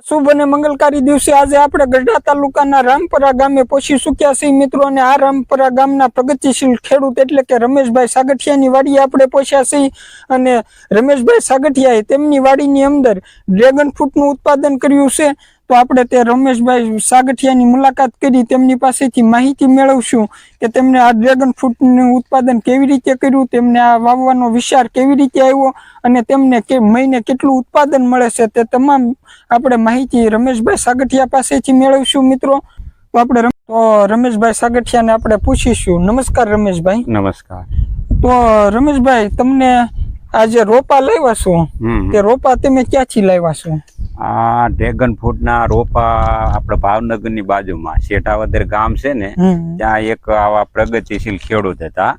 શુભ અને મંગલકારી દિવસે આજે આપણે ગઢડા તાલુકાના રામપરા ગામે પહોંચી ચૂક્યા છીએ મિત્રો, અને આ રામપરા ગામના પ્રગતિશીલ ખેડૂત એટલે કે રમેશભાઈ સાગઠિયાની વાડીએ આપણે પહોંચ્યા છીએ. અને રમેશભાઈ સાગઠિયાએ તેમની વાડીની અંદર ડ્રેગન ફ્રૂટનું ઉત્પાદન કર્યું છે. તો આપણે તે રમેશભાઈ સાગઠિયાની મુલાકાત કરી તેમની પાસેથી માહિતી મેળવશું કે તેમને આ ડ્રેગન ફ્રૂટનું ઉત્પાદન કેવી રીતે કર્યું, તેમને આ વાવવાનો વિચાર કેવી રીતે આવ્યો અને તેમને મહિને કેટલું ઉત્પાદન મળે છે, તે તમામ આપણે માહિતી રમેશભાઈ સાગઠિયા પાસેથી મેળવશું મિત્રો. તો આપણે રમેશભાઈ સાગઠિયાને આપણે પૂછીશું. નમસ્કાર રમેશભાઈ. નમસ્કાર. તો રમેશભાઈ, તમને આજે રોપા લાવ્યા છો, તે રોપા તમે ક્યાંથી લાવ્યા છો? આ ડ્રેગન ફ્રૂટ ના રોપા આપડે ભાવનગર ની બાજુમાં શેઠાવદર ગામ છે ને, ત્યાં એક આવા પ્રગતિશીલ ખેડૂત હતા.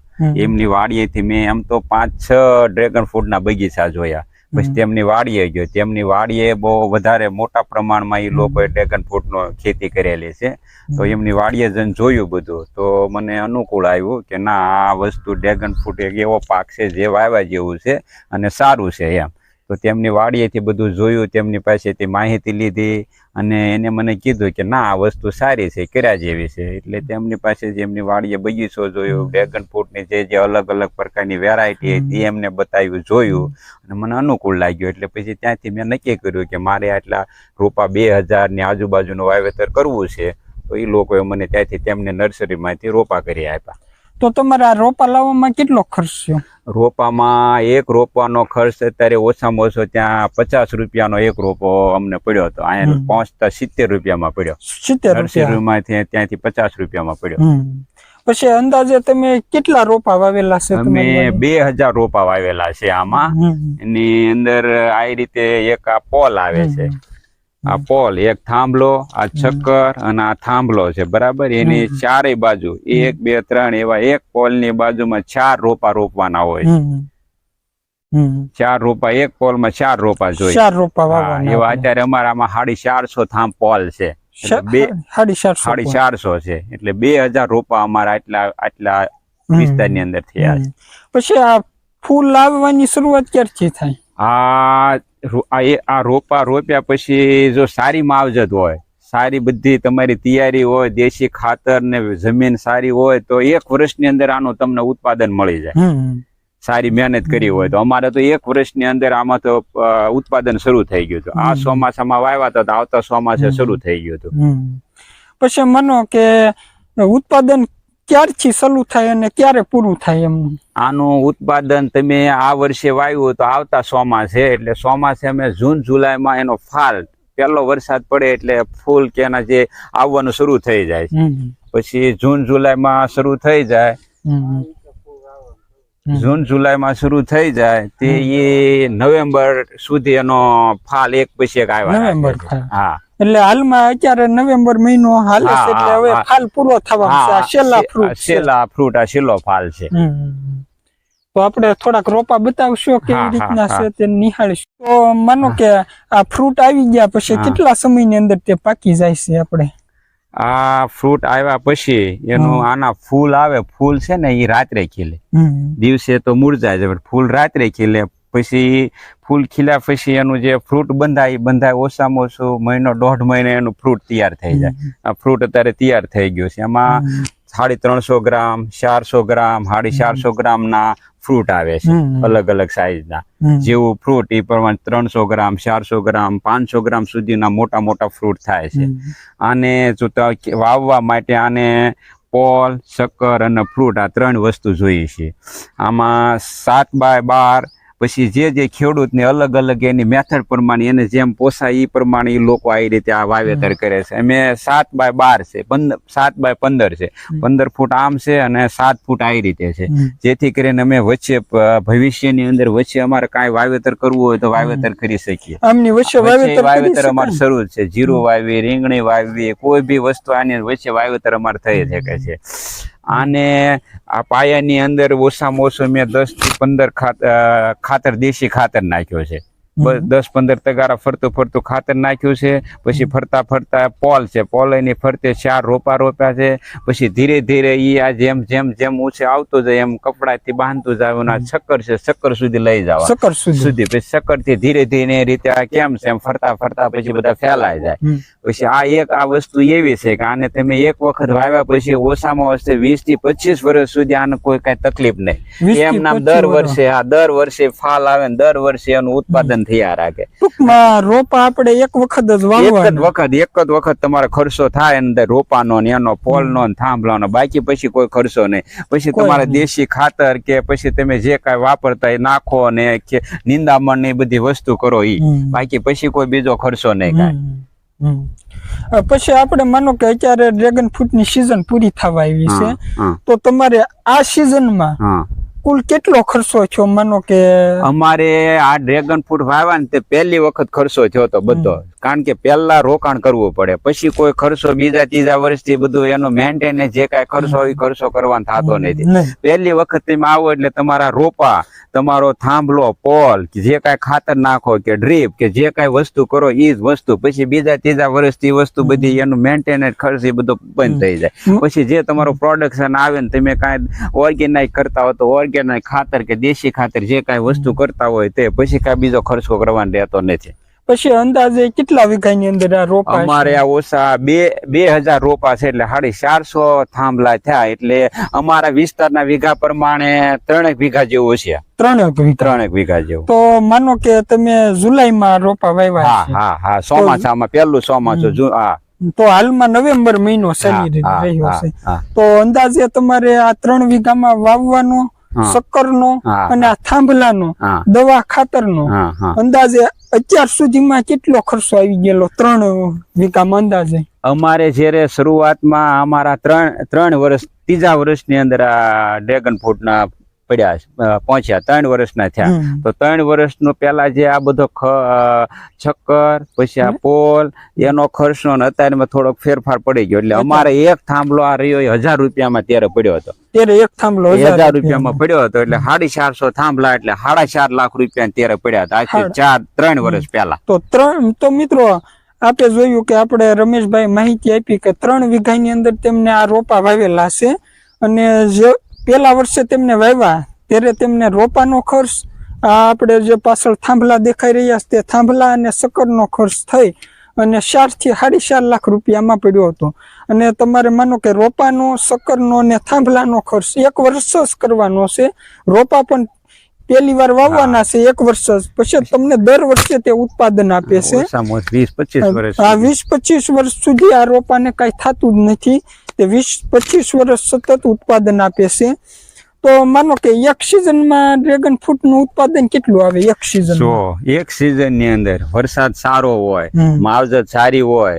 એમની વાડીએથી મેં એમ તો 5-6 ડ્રેગન ફ્રૂટ ના બગીચા જોયા. પછી તેમની વાડીએ ગયો. તેમની વાડીએ બહુ વધારે મોટા પ્રમાણમાં એ લોકોએ ડ્રેગન ફ્રૂટ નો ખેતી કરેલી છે. તો એમની વાડીએ જઈને જોયું બધું, તો મને અનુકૂળ આવ્યું કે ના, આ વસ્તુ ડ્રેગન ફ્રૂટ એક એવો પાક છે જે વાવ્યા જેવું છે અને સારું છે એમ. તો તેમની વાડીએથી બધું જોયું, તેમની પાસેથી માહિતી લીધી અને એને મને કીધું કે ના, આ વસ્તુ સારી છે, કર્યા જેવી છે. એટલે તેમની પાસે જેમની વાડીએ બગીચો જોયું, ડ્રેગન ફ્રૂટની જે અલગ અલગ પ્રકારની વેરાયટી હતી એમને બતાવ્યું, જોયું અને મને અનુકૂળ લાગ્યું. એટલે પછી ત્યાંથી મેં નક્કી કર્યું કે મારે આટલા રોપા 2000 ની આજુબાજુનું વાવેતર કરવું છે. તો એ લોકોએ મને ત્યાંથી તેમને નર્સરીમાંથી રોપા કરી આપ્યા. તો તમારે આ રોપા લાવવામાં કેટલો ખર્ચ થયો? રોપામાં એક રોપાનો ખર્ચ અત્યારે ઓછામાં ઓછો ત્યાં 50 રૂપિયાનો એક રોપો અમને પડ્યો હતો. અહીંયા પહોંચતા 70 રૂપિયામાં પડ્યો. 70 નર્સરીમાંથી ત્યાંથી 50 રૂપિયામાં પડ્યો. પછી અંદાજે તમે કેટલા રોપા વાવેલા છે? અમે 2000 રોપા વાવેલા છે આમાં. એની અંદર આ રીતે એક આ પોલ આવે છે, આ પોલ, એક થાંભલો, આ ચક્કર અને આ થાંભલો છે, બરાબર. એની ચારેય બાજુ 1 2 3 એવા એક પોલ ની બાજુમાં 4 રોપા રોપવાના હોય. 4 રોપા એક પોલ માં 4 રોપા જોઈએ. 4 રોપા વાવવાના એવા અત્યારે અમારામાં 450 થાંભ પોલ છે. 450 છે, એટલે 2000 રોપા અમારા આટલા વિસ્તારની અંદર થયા. પછી આ ફૂલ લાવવાની શરૂઆત ક્યારથી થાય? આ રોપા રોપ્યા પછી જો સારી માવજત હોય, સારી બધી તમારી તૈયારી હોય, દેશી ખાતર ને જમીન સારી હોય, તો 1 વર્ષની અંદર આનું તમને ઉત્પાદન મળી જાય. સારી મહેનત કરી હોય તો. અમારે તો 1 વર્ષની અંદર આમાં તો ઉત્પાદન શરૂ થઈ ગયું હતું. આ ચોમાસામાં વાવ્યા હતા, આવતા ચોમાસે શરૂ થઈ ગયું હતું. પછી માનો કે ઉત્પાદન ક્યારથી ચાલુ થાય અને ક્યારે પૂરું થાય એમ? આનું ઉત્પાદન તમે આ વર્ષે વાવ્યું તો આવતા ચોમાસે, એટલે ચોમાસે અમે જૂન જુલાઈમાં એનો ફાલ, પહેલો વરસાદ પડે એટલે ફૂલ કે એના જે આવવાનું શરૂ થઈ જાય. પછી જૂન જુલાઈમાં શરૂ થઈ જાય, જૂન જુલાઈમાં શરૂ થઈ જાય તે એ નવેમ્બર સુધી એનો ફાલ એક પછી એક આવ્યા. હા, એટલે હાલમાં અત્યારે નવેમ્બર મહિનો હાલે છે, એટલે હવે ફાલ પૂરો થવાનો છે. છેલ્લા ફ્રૂટ આ છેલ્લો ફાલ છે. તો આપણે થોડાક રોપા બતાવશો કેવી રીતના છે તે નિહાળીશું. તો માનો કે આ ફ્રૂટ આવી ગયા પછી કેટલા સમયની અંદર તે પાકી જાય છે? આપણે આ ફ્રૂટ આવ્યા પછી એનું આના ફૂલ આવે, ફૂલ છે ને એ રાત્રે ખીલે, દિવસે તો મુરઝાય છે, ફૂલ રાત્રે ખીલે. પછી ફૂલ ખીલ્યા પછી એનું જે ફ્રૂટ બંધાય ઓછામાં ઓછું મહિનો 1.5 મહિને એનું ફ્રૂટ તૈયાર થઈ જાય. આ ફ્રૂટ અત્યારે તૈયાર થઈ ગયું છે. એમાં 350 ગ્રામ, 400 ગ્રામ, 450 ગ્રામ ના ફ્રૂટ આવે છે, અલગ અલગ સાઈઝ ના. જેવું ફ્રૂટ એ પ્રમાણે 300 ગ્રામ, 400 ગ્રામ, 500 ગ્રામ સુધીના મોટા મોટા ફ્રૂટ થાય છે. આને જો વાવવા માટે આને પોલ, શક્કર અને ફ્રૂટ આ 3 વસ્તુ જોઈએ છે. આમાં 7x12 પછી જે ખેડૂતને અલગ અલગ એની મેથડ પ્રમાણે એને જેમ પોસાય એ પ્રમાણે એ લોકો આ રીતે આ વાવેતર કરે છે. અમે 7x12 છે, 7x15 છે, 15 ફૂટ આમ છે અને 7 ફૂટ આ રીતે છે. જેથી કરીને અમે વચ્ચે ભવિષ્યની અંદર વચ્ચે અમારે કાંઈ વાવેતર કરવું હોય તો વાવેતર કરી શકીએ. વાવેતર અમારે શરૂ છે. જીરું વાવી, રીંગણી વાવી, કોઈ બી વસ્તુ આની વચ્ચે વાવેતર અમારે થઈ શકે છે. આને આ પાયાની અંદર ઓછામાં ઓછો મેં 10 થી 15 ખાતર દેશી ખાતર નાખ્યો છે. 10-15 તગારા ફરતું ફરતું ખાતર નાખ્યું છે. પછી ફરતા ફરતા પોલ છે, પોલ એની ફરતે 4 રોપા રોપ્યા છે. પછી ધીરે ધીરે ઈ આ જેમ જેમ જેમ ઊંચે આવતું જાય એમ કપડાથી બાંધતું જાય. અને આ શક્કર છે, શક્કર સુધી લઈ જવા, શક્કર સુધી. પછી શક્કર થી ધીરે ધીરે એ રીતે આ કેમ છે એમ ફરતા ફરતા પછી બધા ફેલાઈ જાય. પછી આ વસ્તુ એવી છે કે આને તમે એક વખત વાવ્યા પછી ઓછામાં ઓછે 20 થી 25 વર્ષ સુધી આને કોઈ કઈ તકલીફ નહીં. એમ નામ દર વર્ષે ફાલ આવે ને દર વર્ષે એનું ઉત્પાદન થયા રાખે. ટૂંકમાં રોપા આપણે એક વખત જ વાવવાના. એક જ વખત તમારે ખર્ચો થાય અંદર રોપાનો ને એનો પોલનો ને થાંભલાનો, બાકી પછી કોઈ ખર્ચો નહીં. પછી તમારે દેશી ખાતર કે પછી તમે જે કાંઈ વાપરતા એ નાખો ને નિંદામણ ને બધી વસ્તુ કરો ઈ, બાકી પછી કોઈ બીજો ખર્ચો નહીં કાંઈ. પછી આપણે માનો કે અત્યારે ડ્રેગન ફ્રૂટ ની સીઝન પૂરી થવા આવી છે, તો તમારે આ સીઝનમાં કુલ કેટલો ખર્ચો થયો? માનો કે અમારે આ ડ્રેગન ફ્રૂટ વાવ્યા ને તે પહેલી વખત ખર્ચો થયો તો બધો, કારણ કે પહેલા રોકાણ કરવું પડે, પછી કોઈ ખર્ચો બીજા ત્રીજા વર્ષથી બધું એનો મેન્ટેનન્સ જે કાંઈ ખર્ચો હોય ખર્ચો કરવાનો થતો નથી. પહેલી વખત તમે આવો એટલે તમારા રોપા, તમારો થાંભલો, પોલ, જે કાંઈ ખાતર નાખો કે ડ્રીપ કે જે કાંઈ વસ્તુ કરો એ જ વસ્તુ, પછી બીજા ત્રીજા વર્ષથી વસ્તુ બધી એનું મેન્ટેનન્સ ખર્ચ એ બધો બંધ થઈ જાય. પછી જે તમારું પ્રોડક્શન આવે ને તમે કાંઈ ઓર્ગેનાઇઝ કરતા હો તો ઓર્ગેનાઇઝ ખાતર કે દેશી ખાતર જે કાંઈ વસ્તુ કરતા હોય તે પછી કાંઈ બીજો ખર્ચો કરવાનો રહેતો નથી. પછી અંદાજે કેટલા વીઘાની અંદર આ રોપા? અમારે આ ઓછા 2000 રોપા છે એટલે 450 થાંભલા થયા. એટલે અમારા વિસ્તારના વીઘા પ્રમાણે 3 વીઘા જેવું છે. 3 વીઘા જેવું. તો માનો કે તમે જુલાઈમાં રોપા વાવ્યા છે? હા ચોમાસામાં પહેલું ચોમાસું. તો હાલમાં નવેમ્બર મહિનો ચાલી રહ્યો છે, તો અંદાજે તમારે આ 3 વીઘામાં વાવવાનો શક્કરનો અને આ થાંભલાનો દવા ખાતરનો અંદાજે અત્યાર સુધીમાં કેટલો ખર્ચો આવી ગયેલો 3 વીઘામાં અંદાજે? અમારે જયારે શરૂઆતમાં અમારા 3 વર્ષ, ત્રીજા વર્ષની અંદર આ ડ્રેગન ફ્રૂટ ના પહોંચ્યા 3 વર્ષના થયા. તો 3 વર્ષનો પેલા જે આ બધો છક્કર પછી આ પોલ એનો ખર્ચનો અત્યારમાં થોડોક ફેરફાર પડી ગયો. એટલે અમારે એક થાંભલો આ રહ્યો 1000 રૂપિયામાં ત્યારે પડ્યો હતો. એક થાંભલો 1000 રૂપિયામાં પડ્યો હતો. એટલે 450 થાંભલા એટલે 4.5 લાખ રૂપિયા ત્યારે પડ્યા હતા, 3 વર્ષ પહેલા. તો મિત્રો આપણે જોયું કે આપણે રમેશભાઈ માહિતી આપી કે 3 વીઘાની અંદર તેમને આ રોપા વાવેલા છે, અને જે પેલા વર્ષે તેમને વાવ્યા ત્યારે તેમને રોપાનો ખર્ચ, આપણે જે પાછળ થાંભલા દેખાઈ રહ્યા છે તે થાંભલા અને શક્કરનો ખર્ચ થઈ અને 4 થી 4.5 લાખ રૂપિયામાં પડ્યો હતો. અને તમારે માનો કે રોપાનો, શક્કરનો અને થાંભલાનો ખર્ચ 1 વર્ષ જ કરવાનો છે. રોપા પણ પહેલી વાર વાવવાના છે 1 વર્ષ જ, પછી તમને દર વર્ષે તે ઉત્પાદન આપે છે. 20-25 વર્ષ સુધી આ રોપાને કઈ થતું જ નથી, તે 20-25 વર્ષ સતત ઉત્પાદન આપે છે. તો માનો કે એક સિઝનમાં ડ્રેગન ફ્રૂટ નું ઉત્પાદન કેટલું આવે? એક સિઝન એક સિઝન ની અંદર વરસાદ સારો હોય, માવજત સારી હોય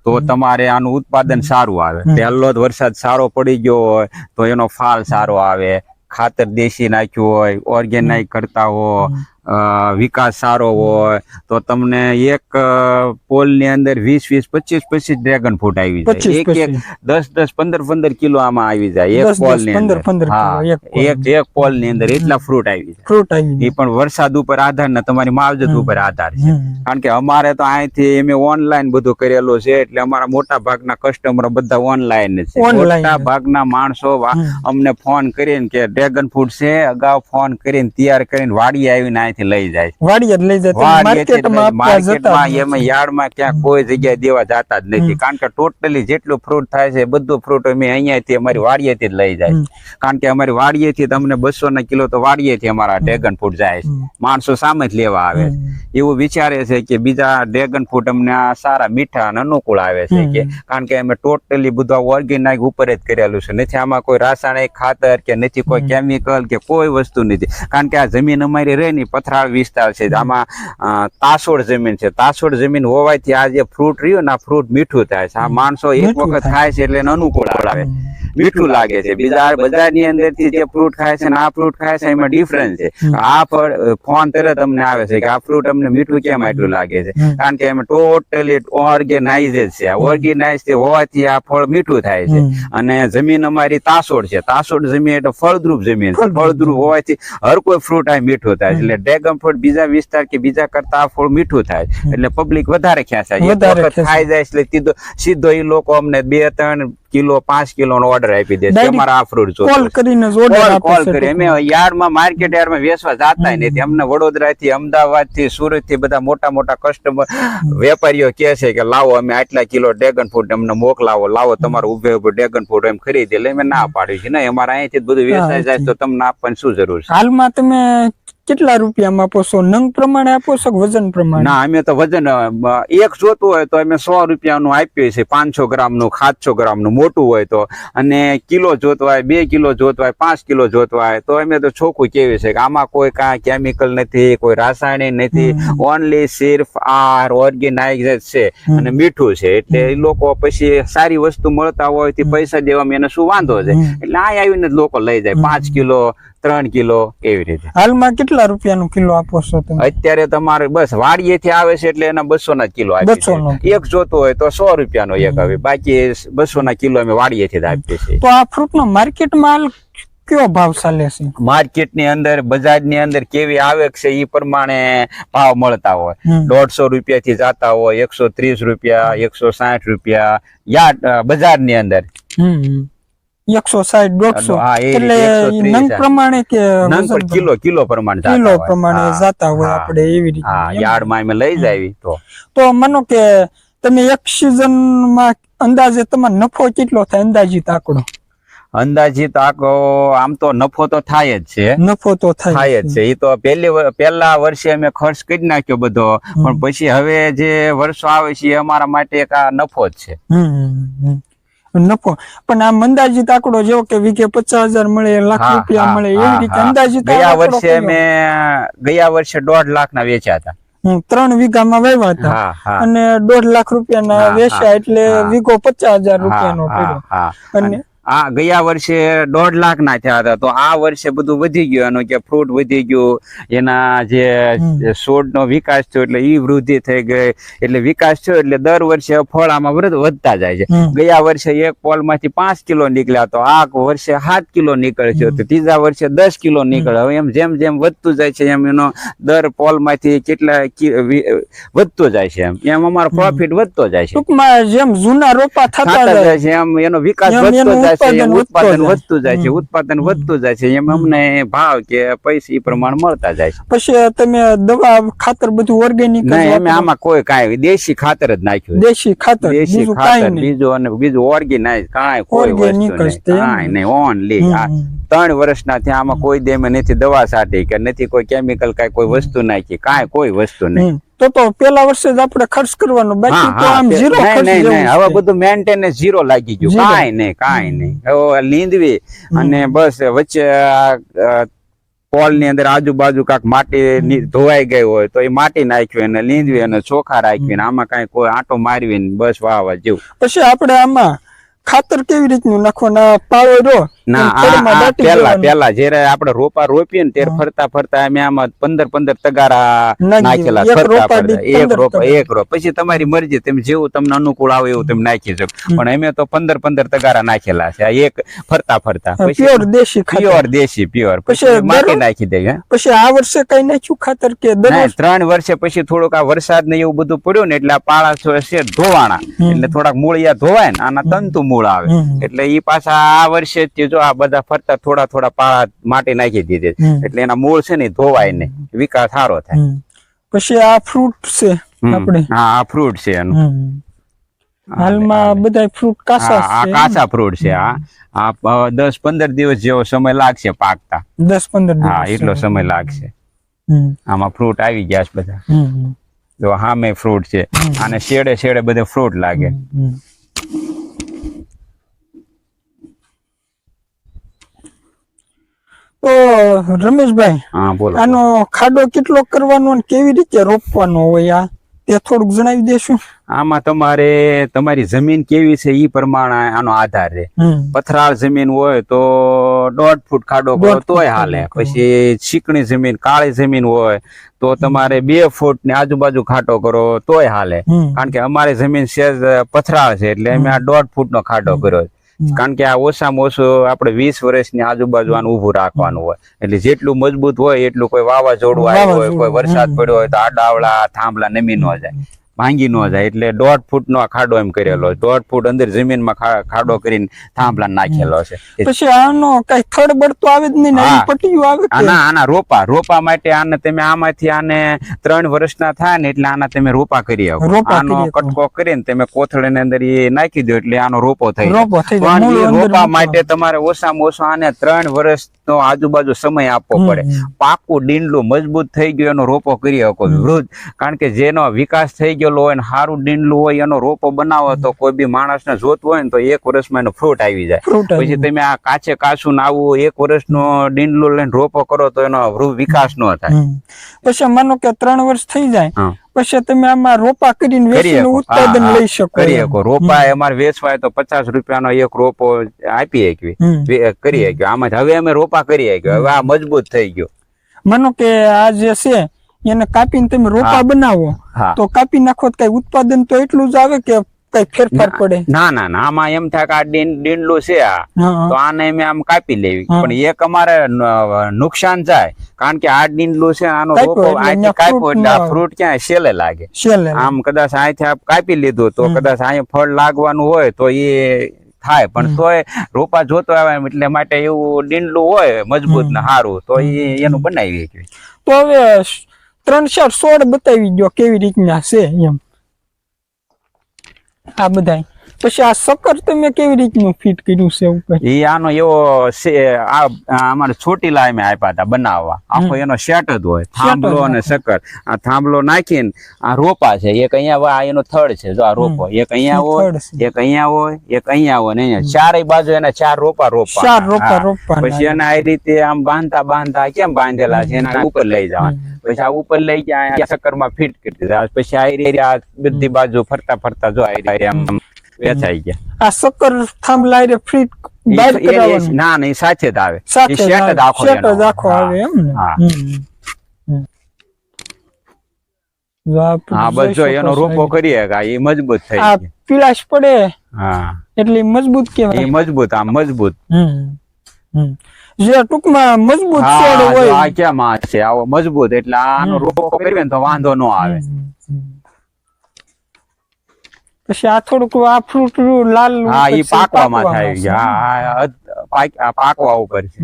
તો તમારે આનું ઉત્પાદન સારું આવે. પહેલો જ વરસાદ સારો પડી ગયો હોય તો એનો ફાલ સારો આવે. ખાતર દેશી નાખ્યું હોય, ઓર્ગેનાઇઝ કરતા હોય, વિકાસ સારો હોય તો તમને એક પોલ ની અંદર 20-25 ડ્રેગન ફ્રૂટ આવી જાય. 10-15 કિલો આમાં આવી જાય એક પોલ ની અંદર. એક પોલ ની અંદર એટલા ફ્રૂટ આવી જાય. એ પણ વરસાદ ઉપર આધાર ને તમારી માવજત ઉપર આધાર છે. કારણ કે અમારે તો અહીંથી અમે ઓનલાઈન બધું કરેલું છે, એટલે અમારા મોટા ભાગના કસ્ટમરો બધા ઓનલાઈન છે. મોટા ભાગના માણસો અમને ફોન કરીને કે ડ્રેગન ફ્રૂટ છે, અગાઉ ફોન કરીને તૈયાર કરીને વાડી આવીને લઈ જાય. માર્કેટમાં એમાં યાર્ડમાં ક્યાં કોઈ જગ્યાએ દેવા જતા જ નથી, કારણ કે ટોટલી જેટલું ફ્રૂટ થાય છે બધું ફ્રૂટ અમે અહીંયાથી અમારી વાડીએથી જ લઈ જાય. કારણ કે અમારી વાડીએથી તમને 200 કિલો તો વાડીએથી અમારા ડ્રેગન ફ્રૂટ જાય છે. માણસો સામે જ લેવા આવે એવું વિચારે છે કે બીજા ડ્રેગન ફ્રૂટ અમને સારા મીઠા અને અનુકૂળ આવે છે, કે કારણ કે અમે ટોટલી બધું ઓર્ગેનાઇઝ ઉપર જ કરેલું છે. નથી આમાં કોઈ રાસાયણિક ખાતર કે નથી કોઈ કેમિકલ કે કોઈ વસ્તુ નથી. કારણ કે આ જમીન અમારી રહે ને પથરાળ વિસ્તાર છે, આમાં તાસોડ જમીન છે. તાસોડ જમીન હોવાથી આ જે ફ્રૂટ રહ્યું ને આ ફ્રૂટ મીઠું થાય છે. આ માણસો એક વખત ખાય છે એટલે એને અનુકૂળ આવે. મીઠું લાગે છે. બીજા બજારની અંદર થી જે ફ્રૂટ ખાય છે ને આ ફ્રૂટ ખાય છે એમાં ડિફરન્સ છે. આ ફળ ફોન તરત અમને આવે છે કે આ ફ્રૂટ અમને મીઠું કેમ આટલું લાગે છે, કારણ કે એમાં ટોટલી ઓર્ગેનાઇઝ છે. ઓર્ગેનાઇઝ હોવાથી આ ફળ મીઠું થાય છે. અને જમીન અમારી તાસોડ છે. તાસોડ જમીન એટલે ફળદ્રુપ જમીન. ફળદ્રુપ હોવાથી હર કોઈ ફ્રૂટ આ મીઠું થાય. એટલે ડ્રેગન ફ્રૂટ બીજા વિસ્તાર કે બીજા કરતા આ ફળ મીઠું થાય એટલે પબ્લિક વધારે ખેંચાય. એક વખત ખાઈ જાય એટલે સીધો એ લોકો અમને 2-3 કિલો 5 કિલો નો ઓર્ડર આપી દે છે. અમારા આ ફ્રૂટ કોલ કરીને કોલ કરી અમે યાર્ડમાં માર્કેટ યાર્ડમાં વેચવા જાતા નથી. અમને વડોદરા થી, અમદાવાદ થી, સુરત થી બધા મોટા મોટા કસ્ટમર વેપારીઓ કહે છે કે લાવો અમે આટલા કિલો ડ્રેગન ફ્રૂટ અમને મોકલાવો, લાવો તમારું ઉભે ઉભું ડ્રેગન ફ્રૂટ એમ ખરીદી. એટલે અમે ના પાડ્યું છે ને અમારે અહીંથી બધું વેચાઈ જાય તો તમને આપવાની શું જરૂર છે. હાલમાં તમે કેટલા રૂપિયામાં આપો છો? નંગ પ્રમાણે આપો છો કે વજન પ્રમાણે? ના, અમે તો વજન એક જોતું હોય તો અમે 100 રૂપિયાનું આપીએ છીએ. 500 ગ્રામનું, 700 ગ્રામનું મોટું હોય તો. અને કિલો જોતું હોય, 2 કિલો જોતું હોય, 5 કિલો જોતું હોય તો અમે તો ચોખ્ખું કેવી છે કે આમાં કોઈ કાંઈ કેમિકલ નથી, કોઈ રાસાયણિક નથી. ઓનલી સિર્ફ આ ઓર્ગેનાઇઝ છે અને મીઠું છે. એટલે એ લોકો પછી સારી વસ્તુ મળતા હોય તો પૈસા દેવામાં એને શું વાંધો છે. એટલે અહીં આવીને લોકો લઈ જાય 5 કિલો 3 કિલો એવી રીતે. હાલમાં કેટલા રૂપિયાનું કિલો આપો છો તમે? અત્યારે તમારે બસ વાડીએથી આવે છે એટલે એના 200 ના કિલો આપીએ છીએ. એક જોતો હોય તો 100 રૂપિયાનો એક આવે, બાકી 200 ના કિલો અમે વાડીએથી જ આપીએ છીએ. તો આ ફ્રૂટ નો માર્કેટમાં કયો ભાવ ચાલે છે? માર્કેટ ની અંદર, બજાર ની અંદર કેવી આવક છે એ પ્રમાણે ભાવ મળતા હોય. 150 રૂપિયા થી જતા હોય, 130 રૂપિયા, 160 રૂપિયા બજાર ની અંદર. 160-150 એટલે નંગ પ્રમાણે કે કિલો પ્રમાણે જાતા હોય આપણે એવી રીતે. યાર્ડમાં અમે લઈ જાવી તો માનો કે તમે એક સિઝન માં અંદાજે તમારો નફો કેટલો થાય? અંદાજિત આંકડો? અંદાજિત આમ તો નફો તો થાય જ છે. નફો તો થાય જ છે. એ તો પહેલા વર્ષે અમે ખર્ચ કરી નાખ્યો બધો, પણ પછી હવે જે વર્ષો આવે છે એ અમારા માટે એક આ નફો જ છે. નફો પણ આમ અંદાજિત આંકડો જેવો કે વીઘે 50,000 મળે, લાખ રૂપિયા મળે એવી રીતે અંદાજિત? ગયા વર્ષે 1.5 લાખ ના વેચ્યા હતા. 3 વીઘામાં વાવ્યા હતા અને 1.5 લાખ રૂપિયાના વેચ્યા એટલે વીઘો 50,000 રૂપિયાનો પડ્યો. અને ગયા વર્ષે 1.5 લાખ ના થયા હતા. તો આ વર્ષે બધું વધી ગયું, એનો કે ફ્રૂટ વધી ગયું, એના જે છોડ નો વિકાસ થયો એટલે ઈ વૃદ્ધિ થઈ ગઈ. એટલે વિકાસ થયો એટલે દર વર્ષે ફળ આમાં વધતા જાય છે. ગયા વર્ષે એક પોલ માંથી 5 કિલો નીકળ્યા તો આ વર્ષે 7 કિલો નીકળ્યો, તો ત્રીજા વર્ષે 10 કિલો નીકળ્યો. હવે એમ જેમ જેમ વધતું જાય છે એમ એનો દર પોલ માંથી કેટલા વધતો જાય છે, એમ અમારો પ્રોફિટ વધતો જાય છે. ટૂંકમાં જેમ જૂના રોપા થતા જાય છે એમ એનો વિકાસ વધતો જાય, ઉત્પાદન વધતું જાય છે. ઉત્પાદન વધતું જાય છે એમ અમને ભાવ કે પૈસા એ પ્રમાણે મળતા જાય છે. પછી તમે દવા ખાતર બધું ઓર્ગેનિક? અમે આમાં કોઈ કાંઈ દેશી ખાતર જ નાખ્યું. દેશી ખાતર બીજું અને બીજું ઓર્ગેનાઇઝ કાંઈ કોઈ વસ્તુ કાંઈ નહીં. ઓનલી આ 3 વર્ષના ત્યાં આમાં કોઈ દેમે નથી દવા છાંટી કે નથી કોઈ કેમિકલ કાંઈ કોઈ વસ્તુ નાખી, કાંઈ કોઈ વસ્તુ નહીં. તો પેલા વર્ષે જ આપણે ખર્ચ કરવાનો, બાકી તો આમ ઝીરો ખર્ચ. હવે બધું મેન્ટેનન્સ ઝીરો લાગી ગયું. કાંઈ નહીં. હવે લીંદવી અને બસ વચ્ચે પોલ ની અંદર આજુબાજુ કાંક માટી ધોવાઈ ગઈ હોય તો એ માટી નાખવી અને લીંદવી અને ચોખા રાખવી, આમાં કાંઈ કોઈ આંટો મારવી બસ વાવા જેવું. પછી આપણે આમાં ખાતર કેવી રીતનું નાખવાના? પાળો રો પેલા જયારે આપણે રોપા રોપીએ ને ત્યારે ફરતા ફરતા અમે આમાં 15 તગારા નાખેલા. એક રોપ પછી તમારી મરજી, તમે જેવું તમને અનુકૂળ આવે એવું તમે નાખી શકો. પણ અમે તો 15 તગારા નાખેલા છે એક ફરતા ફરતા. પ્યોર દેશી પ્યોર પછી માટી નાખી દઈએ. પછી આ વર્ષે કઈ નાખ્યું ખાતર કે 3 વર્ષે પછી થોડુંક આ વરસાદ ને એવું બધું પડ્યું ને એટલે આ પાળા છે ધોવાણા, એટલે થોડાક મૂળિયા ધોવાય ને આના તંતુ મૂળ આવે એટલે ઈ પાછા આ વર્ષે જો આ બધા ફરતા થોડા પાળા માટી નાખી દીધી એટલે એના મૂળ છે ને ધોવાય ને વિકાસ સારો થાય. પછી આ ફ્રૂટ છે આપણે? આ ફ્રૂટ છે એનું. હાલમાં બધા ફ્રૂટ કાચા છે? કાચા ફ્રૂટ છે. આ 10-15 દિવસ જેવો સમય લાગશે પાકતા. 10-15 દિવસ? હા, એટલો સમય લાગશે. આમાં ફ્રૂટ આવી ગયા છે બધા. જો હામે ફ્રૂટ છે, અને શેડે બધે ફ્રૂટ લાગે. તો રમેશભાઈ, આનો ખાડો કેટલો કરવાનો અને કેવી રીતે રોપવાનો હોય તે થોડુંક જણાવી દેશું? આમાં તમારી જમીન કેવી છે ઈ પ્રમાણે આનો આધાર રહે. પથરાળ જમીન હોય તો 1.5 ફૂટ ખાડો કરો તોય હાલે. પછી ચીકણી જમીન કાળી જમીન હોય તો તમારે 2 ફૂટ ની આજુબાજુ ખાડો કરો તોય હાલે. કારણ કે અમારી જમીન સહેજ પથરાળ છે એટલે અમે આ 1.5 ફૂટ નો ખાડો કર્યો. કારણ કે આ ઓછામાં ઓછું આપણે 20 વર્ષની આજુબાજુ આનું ઉભું રાખવાનું હોય. એટલે જેટલું મજબૂત હોય એટલું કોઈ વાવાઝોડું આવ્યું હોય, કોઈ વરસાદ પડ્યો હોય તો આ ડાવડા થાંભલા નમી ન જાય, ભાંગી ન જાય. એટલે 1.5 ફૂટ નો ખાડો એમ કરેલો, 1.5 ફૂટ અંદર જમીનમાં ખાડો કરીને થાંભલા નાખેલો છે. પછી આનો કઈ ખડબડ તો આવે જ નહીં ને, પટ્ટીઓ આવે. આના રોપા માટે આને તમે આમાંથી આને 3 વર્ષના થાય ને એટલે આના તમે રોપા કરી શકો. આનો કટકો કરીને તમે કોથળીની અંદર એ નાખી દો એટલે આનો રોપો થઈ જાય. પણ એ રોપા માટે તમારે ઓછામાં ઓછો આને 3 વર્ષનો આજુબાજુ સમય આપવો પડે. પાકું ડીંડલું મજબૂત થઈ ગયું એનો રોપો કરી શકો વૃદ્ધ. કારણ કે જેનો વિકાસ થઈ ગયો હોય ને સારું ડીંડલું હોય એનો રોપો બનાવો તો કોઈ બી માણસ ને જોતું હોય ને તો 1 વર્ષમાં એનો ફ્રૂટ આવી જાય. પછી તમે આ કાચું આવું 1 વર્ષનો ડીંડલું લઈને રોપો કરો તો એનો વિકાસ ન થાય. પછી માનો કે 3 વર્ષ થઈ જાય પછી તમે આમાં રોપા કરીને વેચીને ઉત્પાદન લઈ શકો. રોપા અમારે વેચવાય તો 50 રૂપિયાનો એક રોપો આપી શકીએ, કરી શકીએ. આમાં હવે અમે રોપા કરી શકીએ. હવે આ મજબૂત થઈ ગયો. માનો કે આ જે છે એને કાપીને તમે રોપા બનાવો તો કાપી નાખો કઈ ઉત્પાદન તો એટલું જ આવે કે કઈ ફેરફાર પડે? ના આમાં એમ થાય કે આ ડીંડલું છે તો આને અમે આમ કાપી લેવી. પણ એક અમારે નુકસાન જાય કારણ કે આ ડીંડલું છે આનો રોપો અહીંથી કાપ્યો એટલે આ ફ્રૂટ ક્યાં છેલ્લે લાગે. આમ કદાચ અહીંથી કાપી લીધું તો કદાચ અહીંયા ફળ લાગવાનું હોય તો એ થાય. પણ તોય રોપા જોતો આવે એટલે માટે એવું ડીંડલું હોય મજબૂત ને સારું તો એનું બનાવી. તો હવે 3-4 છોડ બતાવી દો કેવી રીતના છે એમ આ બધા. પછી આ સકર તમે કેવી રીતનું ફિટ કર્યું છે ઉપર? એ આનો એવો છે અમારે ચોટીલા અમે આપ્યા હતા બનાવવા. આખો એનો સેટ જ હોય, થાંભલો અને સકર. આ થાંભલો નાખીને આ રોપા છે. એક અહીંયા એનો થડ છે, જો આ રોપો એક અહીંયા હોય, એક અહીંયા હોય, એક અહીંયા હોય ને અહીંયા ચારેય બાજુ એના 4 રોપા. પછી એને આ રીતે આમ બાંધતા કેમ બાંધેલા છે એના ઉપર લઈ જવા. પછી આ ઉપર લઈ ગયા સકર માં ફિટ કરી દીધા. પછી આ બધી બાજુ ફરતા જો આમ વેચાઈ ગયા. આ સકર થાંભલા ફિટ બહાર કરાવવાનું? ના એ સાથે જ આવે, સેટ જ આખો આવે એમ ને? હા બસ જો એનો રોપો કરીએ એ મજબૂત થઈ જાય. પીળાશ પડે એટલે મજબૂત કહેવાય. એ મજબૂત આમ મજબૂત જે ટૂંકમાં મજબૂત છોડ હોય. આ કેમ આ છે આવો મજબૂત એટલે આનો રોપો કરીએ ને તો વાંધો ન આવે. પછી આ થોડુંક આ ફ્રૂટ લાલ ઈ પાકવામાં થાય. પાકવા ઉપર છે.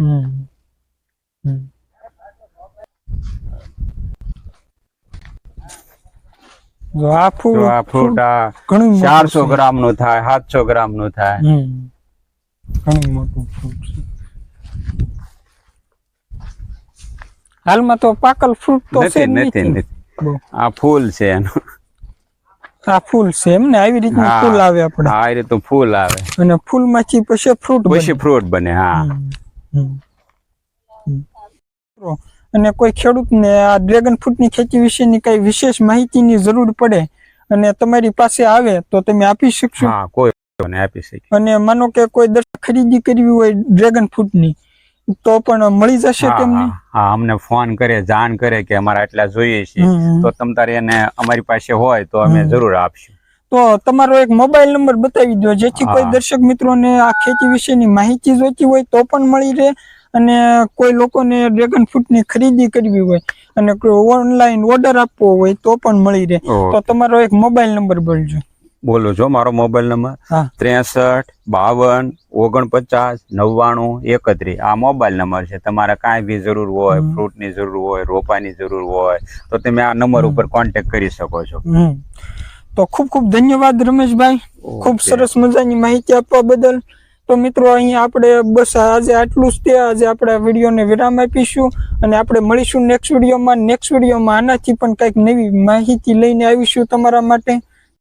જો આ ફ્રૂટ 400 ગ્રામ નું થાય, 700 ગ્રામ નું થાય. ઘણું મોટું ફ્રૂટ છે. હાલમાં તો પાકલ ફ્રૂટ તો છે નથી. આ ફૂલ છે એનું. આ ફૂલ છે એમ ને? આવી રીતનું ફૂલ આવે આપણે? આ રીતનું ફૂલ આવે અને ફૂલ માંથી પછી ફ્રૂટ બને. અને કોઈ ખેડૂત ને આ ડ્રેગન ફ્રૂટ ની ખેતી વિશેની કઈ વિશેષ માહિતી ની જરૂર પડે અને તમારી પાસે આવે તો તમે આપી શકશો? હા, કોઈ આપી શકે. અને માનો કે કોઈ દર્શક ખરીદી કરવી હોય ડ્રેગન ફ્રૂટ ની તો પણ મળી જશે તેમને? હા, અમને ફોન કરે, જાણ કરે કે અમારે આટલા જોઈએ છે તો તમ તારે એને અમારી પાસે હોય તો અમે જરૂર આપશું. તો તમારો એક મોબાઈલ નંબર બતાવી દો જેથી કોઈ દર્શક મિત્રોને આ ખેતી વિશેની માહિતી જોઈતી હોય તો પણ મળી રહે અને કોઈ લોકોને ડ્રેગન ફ્રૂટ ની ખરીદી કરવી હોય અને ઓનલાઈન ઓર્ડર આપવો હોય તો પણ મળી રહે. તો તમારો એક મોબાઈલ નંબર બોલજો. બોલો છો. મારો મોબાઈલ નંબર 63 52 49 99 31. આ મોબાઈલ નંબર છે. તમારે કાંઈ બી જરૂર હોય, ફ્રૂટ ની જરૂર હોય, રોપાની જરૂર હોય તો તમે આ નંબર ઉપર કોન્ટેક્ટ કરી શકો છો. તો ખૂબ ધન્યવાદ રમેશભાઈ, ખૂબ સરસ મજાની માહિતી આપવા બદલ. તો મિત્રો અહીંયા આપણે બસ આજે આટલું જ. આજે આપણે વિડીયોને વિરામ આપીશું અને આપણે મળીશું નેક્સ્ટ વિડીયોમાં. આનાથી પણ કંઈક નવી માહિતી લઈને આવીશું તમારા માટે.